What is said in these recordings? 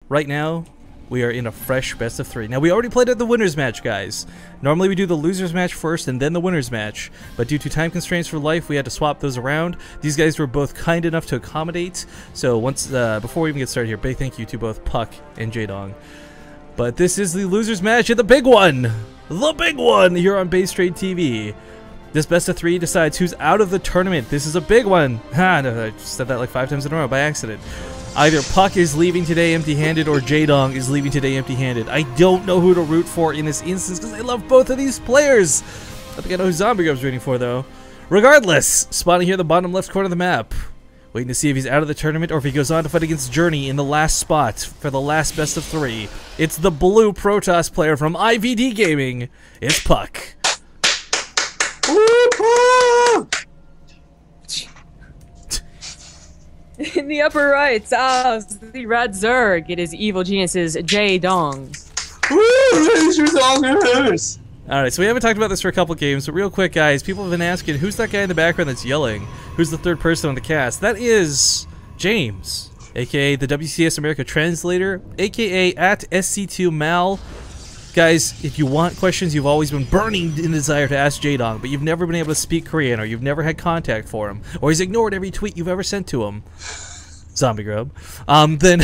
right now, we are in a fresh best of 3. Now, we already played at the winners match, guys. Normally, we do the losers match first and then the winners match. But due to time constraints for life, we had to swap those around. These guys were both kind enough to accommodate. So before we even get started here, big thank you to both puCK and Jaedong. But this is the losers match and the big one! The big one here on Basetradetv. This best of 3 decides who's out of the tournament. This is a big one. Ha, no, I said that like 5 times in a row by accident. Either puCK is leaving today empty-handed or Jaedong is leaving today empty-handed. I don't know who to root for in this instance because I love both of these players. I think I know who ZombieGrub's rooting for, though. Regardless, spawning here in the bottom left corner of the map. Waiting to see if he's out of the tournament or if he goes on to fight against Journey in the last spot for the last best of 3. It's the blue Protoss player from IVD Gaming. It's puCK. In the upper right, the Red Zerg. It is Evil Genius's Jaedong. Alright, so we haven't talked about this for a couple games, but real quick, guys, people have been asking, who's that guy in the background that's yelling? Who's the third person on the cast? That is James, aka the WCS America Translator, aka at SC2Mal. Guys, if you want questions you've always been burning in desire to ask Jaedong, but you've never been able to speak Korean, or you've never had contact for him, or he's ignored every tweet you've ever sent to him, ZombieGrub, then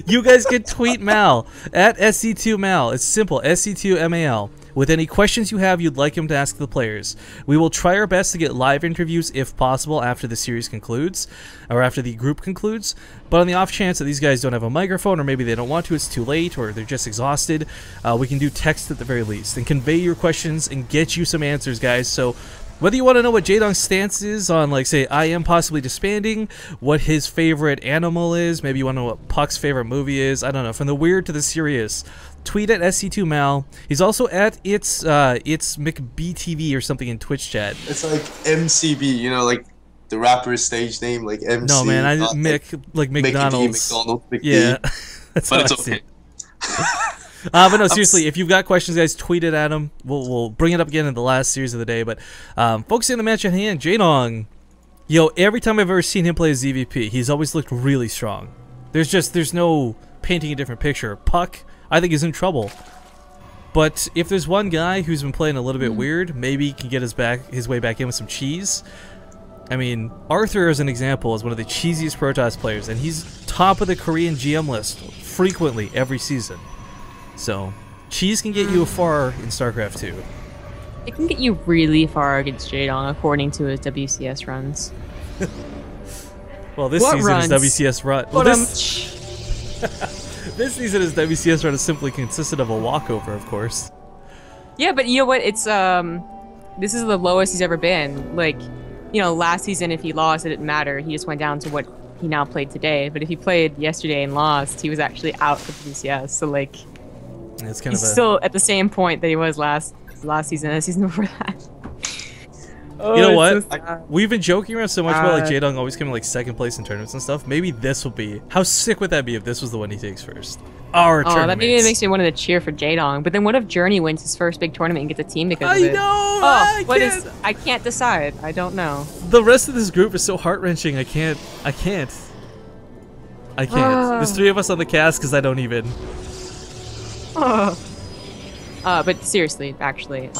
you guys can tweet Mal at SC2Mal. It's simple, SC2MAL. With any questions you have you'd like him to ask the players. We will try our best to get live interviews if possible after the series concludes, or after the group concludes, but on the off chance that these guys don't have a microphone, or maybe they don't want to, it's too late, or they're just exhausted, we can do text at the very least, and convey your questions and get you some answers, guys. So whether you want to know what Jaedong's stance is on, like, say, I am possibly disbanding, what his favorite animal is, maybe you want to know what puCK's favorite movie is, I don't know, from the weird to the serious, tweet at SC2Mal. He's also at it's McBTV or something in Twitch chat. It's like MCB, you know, like the rapper's stage name, like MC. No, man, I just Mick, like McDonald's. Yeah, that's but it's okay. But no, seriously, if you've got questions, guys, tweet it at him. We'll bring it up again in the last series of the day. But focusing on the match at hand, Jaedong, yo, every time I've ever seen him play as ZVP, he's always looked really strong. There's no painting a different picture. puCK, I think, is in trouble. But if there's one guy who's been playing a little bit weird, maybe he can get his way back in with some cheese. I mean, Arthur, as an example, is one of the cheesiest Protoss players, and he's top of the Korean GM list frequently every season. So, cheese can get you far in StarCraft 2. It can get you really far against Jaedong, according to his WCS runs. Well, this season is WCS run. Well, this season is WCS run is simply consisted of a walkover, of course. Yeah, but you know what? It's this is the lowest he's ever been. Like, you know, last season if he lost, it didn't matter. He just went down to what he now played today. But if he played yesterday and lost, he was actually out of WCS. So like, it's kind he's still at the same point that he was last season and the season before that. Oh, you know what? So we've been joking around so much about like Jaedong always coming like second place in tournaments and stuff. Maybe this will be. How sick would that be if this was the one he takes first? Our tournament. That maybe makes me want to cheer for Jaedong. But then what if Journey wins his first big tournament and gets a team because of it? I know. Oh, I can't decide. I don't know. The rest of this group is so heart wrenching. I can't. There's 3 of us on the cast because I don't even. But seriously, actually,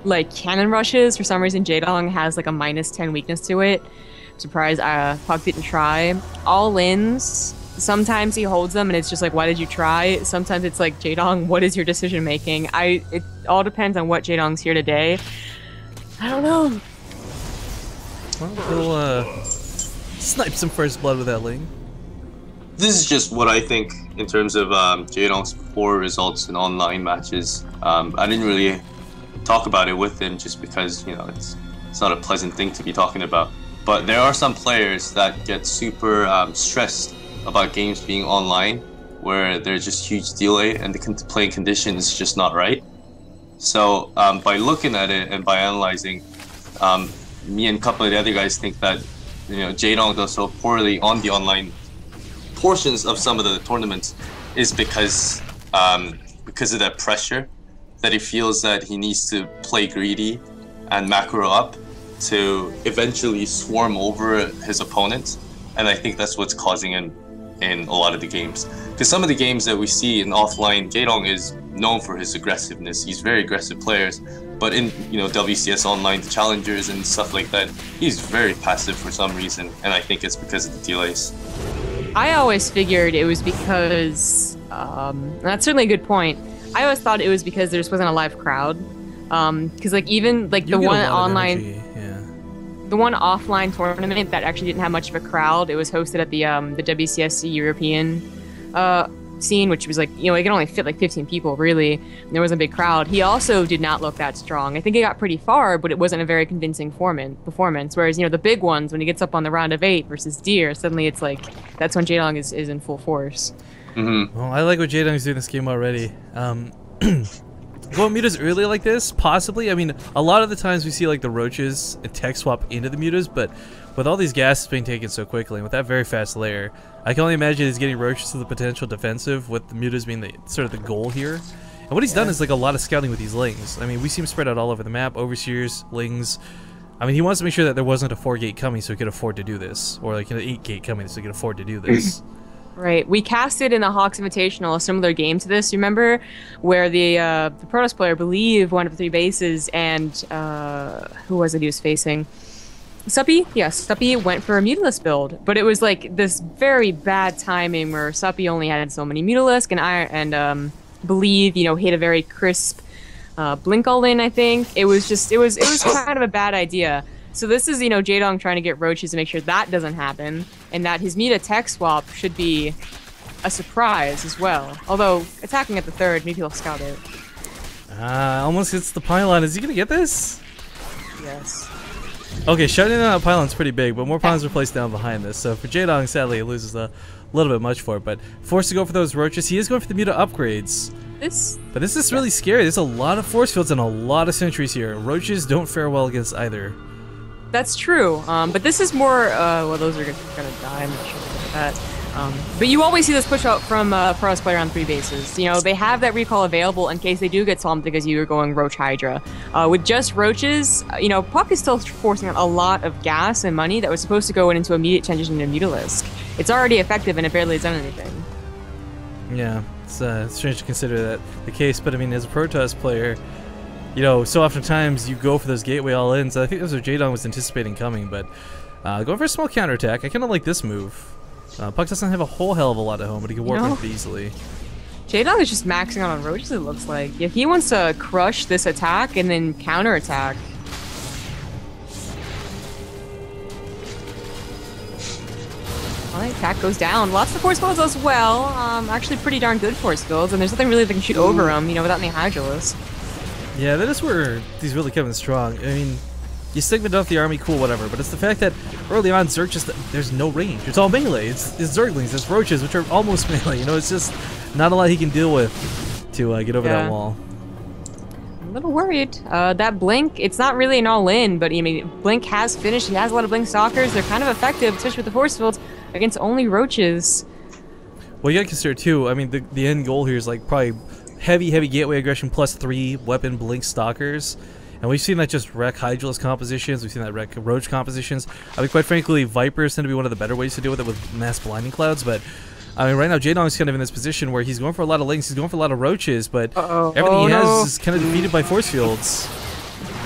like cannon rushes, for some reason Jaedong has like a -10 weakness to it. I'm surprised puCK didn't try. All-ins, sometimes he holds them and it's just like, why did you try? Sometimes it's like, Jaedong, what is your decision making? It all depends on what Jaedong's here today. I don't know. Well, we'll snipe some first blood with that Ling. This is just what I think in terms of Jaedong's poor results in online matches. I didn't really talk about it with him just because, you know, it's not a pleasant thing to be talking about. But there are some players that get super stressed about games being online, where there's just huge delay and the playing condition is just not right. So by looking at it and by analyzing, me and a couple of the other guys think that, you know, Jaedong does so poorly on the online portions of some of the tournaments is because of that pressure, that he feels that he needs to play greedy and macro up to eventually swarm over his opponent, and I think that's what's causing him in a lot of the games. Because some of the games that we see in offline, Jaedong is known for his aggressiveness. He's very aggressive players. But in WCS Online, the challengers and stuff like that, he's very passive for some reason, and I think it's because of the delays. I always figured it was because that's certainly a good point. I always thought it was because there just wasn't a live crowd. Because like even like the one online, the one offline tournament that actually didn't have much of a crowd, it was hosted at the WCS European scene, which was like, it could only fit like 15 people really, and there wasn't a big crowd. He also did not look that strong. I think he got pretty far, but it wasn't a very convincing performance. Whereas the big ones, when he gets up on the round of 8 versus Deer, suddenly it's like that's when Jaedong is in full force. Mm-hmm. Well, I like what Jaedong's doing this game already. Going mutas early like this, possibly. I mean, a lot of the times we see like the roaches and tech swap into the mutas, but with all these gases being taken so quickly and with that very fast layer, I can only imagine he's getting roaches to the potential defensive, with the mutas being the sort of the goal here. And what he's done is like a lot of scouting with these lings. I mean, we see him spread out all over the map, overseers, lings. I mean, he wants to make sure that there wasn't a 4-gate coming so he could afford to do this, or like an 8-gate coming so he could afford to do this. Right. We casted in the Hawks Invitational a similar game to this, remember? Where the Protoss player, I believe, won up 3 bases, and who was it he was facing? Suppy? Yes, Suppy went for a Mutalisk build, but it was like this very bad timing where Suppy only had so many Mutalisk, and believe, hit a very crisp blink all in, I think. It was kind of a bad idea. So this is, Jaedong trying to get roaches to make sure that doesn't happen, and that his Meta tech swap should be a surprise as well. Although, attacking at the 3rd, maybe he'll scout it. Almost hits the pylon. Is he gonna get this? Yes. Okay, shutting down that pylon's pretty big, but more pylons are placed down behind this. So for Jaedong, sadly, he loses a little bit much for it, but forced to go for those roaches. He is going for the Muta upgrades. But this is really scary. There's a lot of force fields and a lot of sentries here. Roaches don't fare well against either. That's true, but this is more, well, those are gonna die, I'm not sure about that. But you always see this push out from Protoss player on 3 bases. They have that recall available in case they do get swamped because you're going Roach Hydra. With just Roaches, puCK is still forcing out a lot of gas and money that was supposed to go into immediate transition into Mutalisk. It's already effective and it barely has done anything. Yeah, it's strange to consider that the case, but I mean, as a Protoss player, so oftentimes you go for those gateway all-ins. I think that's what Jaedong was anticipating coming, but going for a small counterattack, I kind of like this move. puCK doesn't have a whole hell of a lot at home, but he can warp in pretty easily. Jaedong is just maxing out on roaches, it looks like. If he wants to crush this attack and then counterattack. Alright, attack goes down. Lots of force fields as well. Actually pretty darn good force fields, and there's nothing really that can shoot over them, without any Hydralisk. Yeah, that is where he's really coming strong. I mean, you segment off the army, cool, whatever, but it's the fact that early on, Zerg there's no range. It's all melee. It's Zerglings, it's Roaches, which are almost melee. It's just not a lot he can deal with to get over that wall. I'm a little worried. That Blink, it's not really an all-in, but Blink has finished. He has a lot of Blink Stalkers. They're kind of effective, especially with the force fields, against only Roaches. Well, you gotta consider, too, I mean, the end goal here is like probably heavy gateway aggression plus 3 weapon Blink Stalkers. And we've seen that just wreck Hydralisk compositions, we've seen that wreck Roach compositions. I mean, quite frankly, Vipers tend to be one of the better ways to deal with it with mass blinding clouds, but I mean, right now Jaedong is kind of in this position where he's going for a lot of links, he's going for a lot of Roaches, but everything he has is kind of defeated by force fields.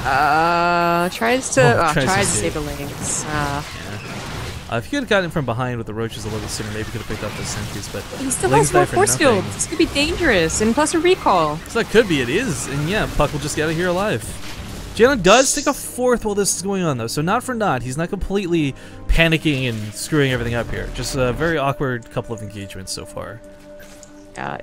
Tries to save the links. If he could have gotten from behind with the Roaches a little sooner, maybe could have picked up those sentries, but he still has more force fields. This could be dangerous, and plus a recall. So that could be, it is, and yeah, puCK will just get out of here alive. Jaedong does take a 4th while this is going on, though, so not for naught. He's not completely panicking and screwing everything up here. Just a very awkward couple of engagements so far. Yeah,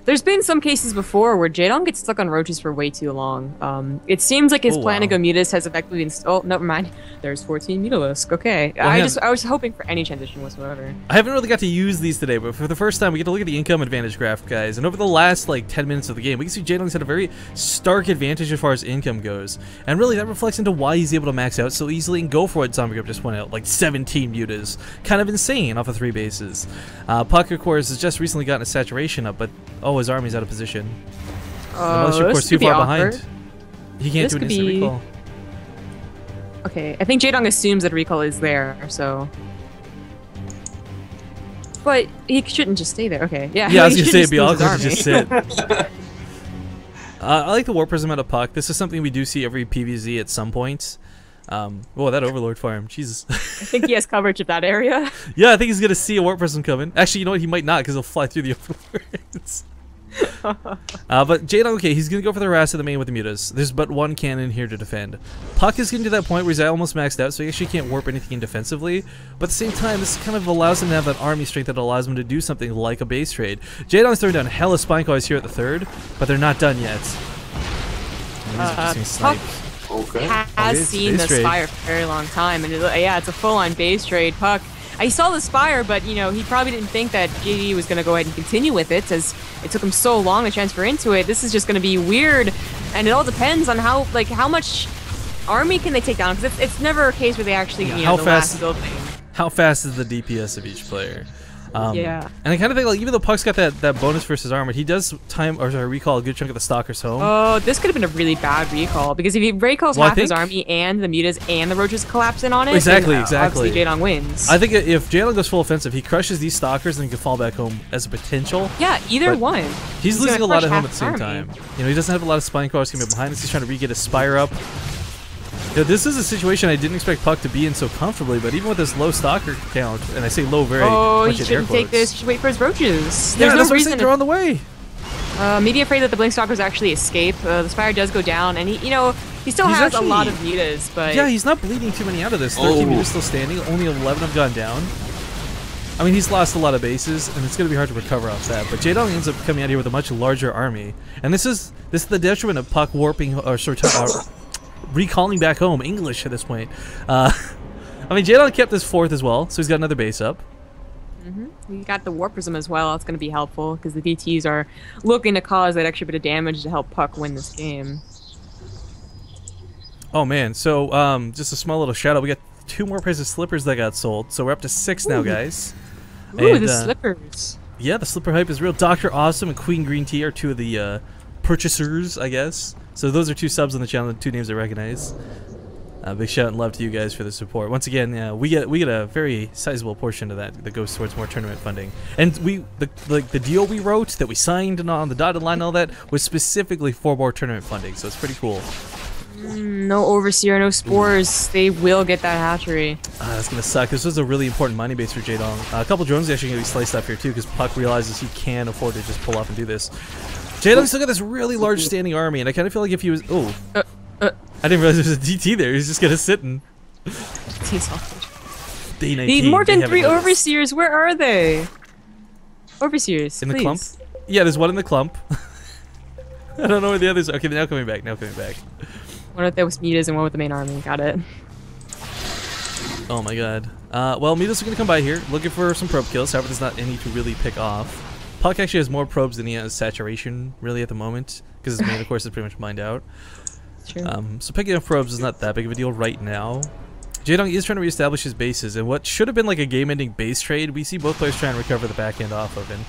there's been some cases before where Jaedong gets stuck on Roaches for way too long. It seems like his plan to go Mutas has effectively been... Oh, never mind. There's 14 Mutalisk. Okay. Well, I was hoping for any transition whatsoever. I haven't really got to use these today, but for the first time, we get to look at the income advantage graph, guys. And over the last, 10 minutes of the game, we can see Jaedong's had a very stark advantage as far as income goes. And really, that reflects into why he's able to max out so easily and go for what Zombie Grip just went out, 17 Mutas. Kind of insane off of 3 bases. puCK, of course, has just recently gotten a saturation up, but his army's out of position. Unless you're, of course, too far behind. He can't do an instant recall. Okay, I think Jaedong assumes that recall is there, so... But he shouldn't just stay there. Okay, yeah. Yeah, I was he gonna say it'd shouldn't be lose his awkward to army. just sit. I like the Warp Prism out of puCK. This is something we do see every PvZ at some point. Whoa, that Overlord farm, Jesus. I think he has coverage of that area. Yeah, I think he's gonna see a Warp Prism coming. Actually, you know what? He might not, because he'll fly through the Overlords. But Jaedong, okay, he's gonna go for the harass of the main with the mutas. There's but one cannon here to defend. puCK is getting to that point where he's almost maxed out, so he actually can't warp anything defensively. But at the same time, this kind of allows him to have that army strength that allows him to do something like a base trade. Jaedong's throwing down hella spine cars here at the third, but they're not done yet. puCK has seen the Spire for a very long time, and yeah, it's a full-on base trade. puCK, I saw the Spire, but you know, he probably didn't think that JD was going to go ahead and continue with it, as it took him so long to transfer into it. This is just going to be weird, and it all depends on how much army can they take down, because it's never a case where they actually, you know, the last building. How fast is the DPS of each player? Yeah. And I kind of think, like, even though puCK's got that bonus versus armor, he does recall a good chunk of the stalkers home. Oh, this could have been a really bad recall, because if he recalls half his army and the mutas and the roaches collapse in on it, exactly. obviously Jaedong wins. I think if Jaedong goes full offensive, he crushes these stalkers and he can fall back home as a potential. Yeah, either one. He's losing a lot of home at the same time. You know, he doesn't have a lot of spine cars coming behind us. He's trying to re-get his Spire up. You know, this is a situation I didn't expect puCK to be in so comfortably, but even with this low stalker count, and I say low very much he in air shouldn't quotes. take this. He should wait for his roaches. Yeah, There's that's no what reason they're on the way. Maybe afraid that the blink stalkers actually escape. The Spire does go down, and he still has a lot of mutas, but yeah, he's not bleeding too many out of this. 13 mutas still standing. Only 11 have gone down. I mean, he's lost a lot of bases, and it's going to be hard to recover off that. But Jaedong ends up coming out here with a much larger army, and this is the detriment of puCK warping or recalling back home English at this point. I mean, Jaedong kept this fourth as well, so he's got another base up. We got the Warp Prism as well. It's going to be helpful because the DTs are looking to cause that extra bit of damage to help puCK win this game. Oh man, so just a small little shout out. We got 2 more pairs of slippers that got sold, so we're up to 6 now, guys. Ooh, the slippers. Yeah, the slipper hype is real. Dr. Awesome and Queen Green Tea are 2 of the purchasers, I guess. So those are 2 subs on the channel, 2 names I recognize. Big shout and love to you guys for the support. Once again, we get a very sizable portion of that goes towards more tournament funding. And the deal we wrote that we signed and on the dotted line and all that was specifically for more tournament funding. So it's pretty cool. No Overseer, no Spores. They will get that hatchery. That's gonna suck. This was a really important mining base for Jaedong. A couple drones are actually gonna be sliced up here too, because puCK realizes he can afford to just pull off and do this. Jaedong's still got this really large standing army, and I kind of feel like if he was... Oh. I didn't realize there was a DT there. He's just going to sit and... Day 19. Need more than 3 Overseers. Where are they? Overseers, in the clump? Yeah, there's one in the clump. I don't know where the others are. Okay, now coming back. One with those mutas and one with the main army. Got it. Oh my god. Well, mutas are going to come by here, looking for some probe kills. However, there's not any to really pick off. puCK actually has more probes than he has saturation, really, at the moment, because his main, of course, is pretty much mined out. True. So picking up probes is not that big of a deal right now. Jaedong is trying to reestablish his bases, and what should have been like a game-ending base trade, we see both players trying to recover the back end off of. And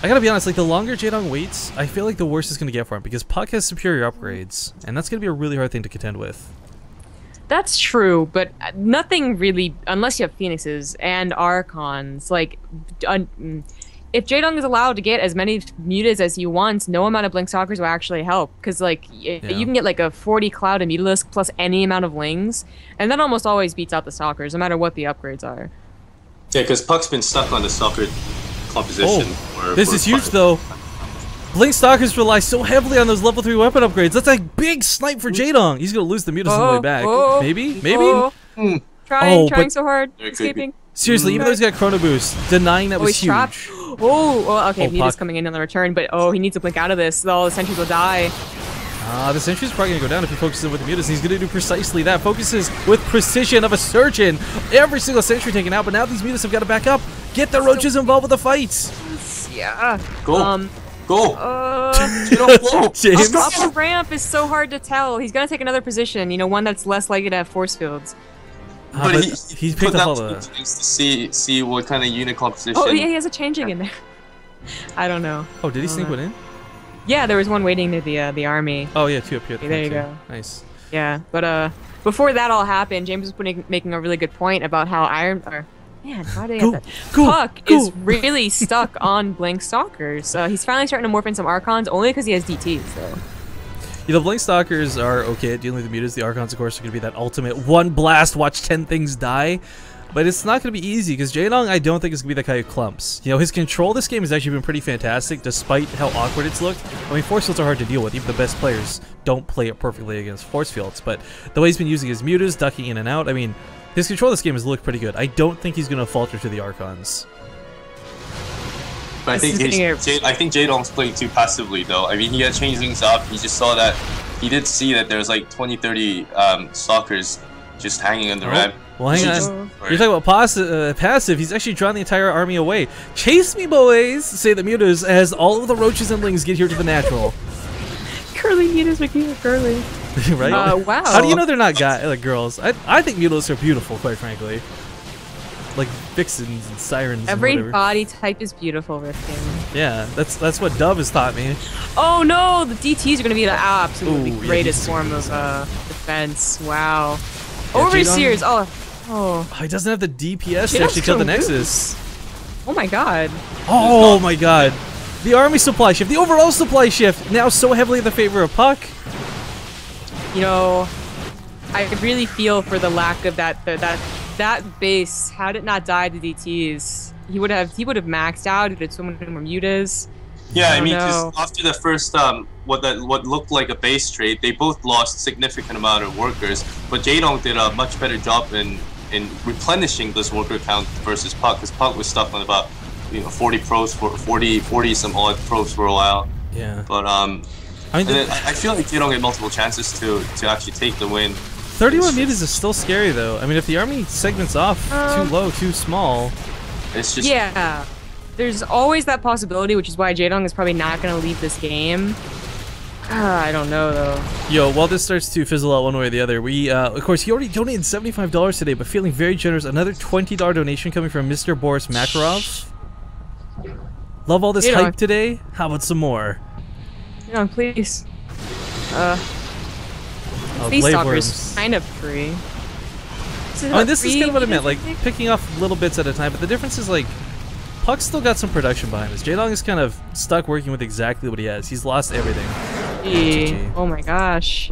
I gotta be honest, like the longer Jaedong waits, I feel like the worse it's gonna get for him, because puCK has superior upgrades, and that's gonna be a really hard thing to contend with. That's true, but nothing really, unless you have Phoenixes and Archons, like... if Jaedong is allowed to get as many mutas as he wants, no amount of blink stalkers will actually help. Because like you can get like a 40 cloud of mutalisk plus any amount of lings, and that almost always beats out the stalkers, no matter what the upgrades are. Yeah, because puCK's been stuck on the stalker composition. This is huge though. Blink stalkers rely so heavily on those level 3 weapon upgrades. That's a big snipe for Jaedong. He's gonna lose the mutas on the way back. Maybe. Trying so hard, escaping. Seriously, even though he's got Chrono Boost, denying that was huge. Trapped. Okay, mutas coming in on the return, but he needs to blink out of this. All the sentries will die. The sentry's probably gonna go down if he focuses with the mutas. He's gonna do precisely that. Focuses with precision of a surgeon. Every single sentry taken out, but now these mutas have got to back up. Get the roaches involved with the fights. Yeah. Go. James. Upper ramp is so hard to tell. He's gonna take another position. You know, one that's less likely to have force fields. But he's picked up all the things to see what kind of unit composition. Oh yeah, he has a changing in there. I don't know. Oh, did he sneak one in? Yeah, there was one waiting near the army. Oh yeah, 2 up here. There you go. Nice. Yeah, but before that all happened, James was making a really good point about how Man, how did I Go, get that? go, puCK go. is really stuck on Blink Stalkers. He's finally starting to morph in some Archons, only because he has DTs, though. You know, Blink Stalkers are okay at dealing with the mutas. The Archons, of course, are going to be that ultimate one blast, watch 10 things die. But it's not going to be easy, because Jaedong, I don't think is going to be the guy who clumps. You know, his control this game has actually been pretty fantastic, despite how awkward it's looked. I mean, force fields are hard to deal with. Even the best players don't play it perfectly against force fields. But the way he's been using his mutas, ducking in and out, I mean, his control of this game has looked pretty good. I don't think he's going to falter to the Archons. But I think Jaedong's playing too passively, though. I mean, he had changed things up. He just saw that. He did see that there's like 20, 30 stalkers just hanging on the ramp. Well, hang on. You're talking about passive. He's actually drawn the entire army away. Chase me, boys! Say the mutas as all of the roaches and lings get here to the natural. Curly mutas make me curly. Right? Wow. How do you know they're not girls? I think mutas are beautiful, quite frankly. Like vixens and sirens. Every and whatever. body type is beautiful, Rifkin. Yeah, that's what Dove has taught me. Oh no, the DTs are going to be the absolutely Ooh, yeah, greatest DTs form of defense. Wow. Yeah, Overseers. Oh, Oh. he doesn't have the DPS to Jaedong's actually kill the gonna lose. Nexus. Oh my god. Oh my god. The army supply shift, the overall supply shift, now so heavily in the favor of puCK. You know, I really feel for the lack of that base. Had it not died to DTs, he would have maxed out. He did so many more mutas. Yeah, I mean, because after the first what looked like a base trade, they both lost significant amount of workers. But Jaedong did a much better job in replenishing this worker count versus puCK, because puCK was stuck on about 40 probes for 40 some odd probes for a while. Yeah. But I mean, I feel like Jaedong had multiple chances to actually take the win. 31 mutas is still scary though. I mean, if the army segments off too low, too small, it's just There's always that possibility, which is why Jaedong is probably not going to leave this game. I don't know though. Yo, while this starts to fizzle out one way or the other, we, of course, he already donated $75 today, but feeling very generous. Another $20 donation coming from Mr. Boris Makarov. Love all this hype today. How about some more? Jaedong, please. Oh, These blade stalkers worms. kind of free. I mean, this is kind of what I meant, like picking off little bits at a time. But the difference is like, puCK's still got some production behind this. Jaedong is kind of stuck working with exactly what he has. He's lost everything. Oh my gosh.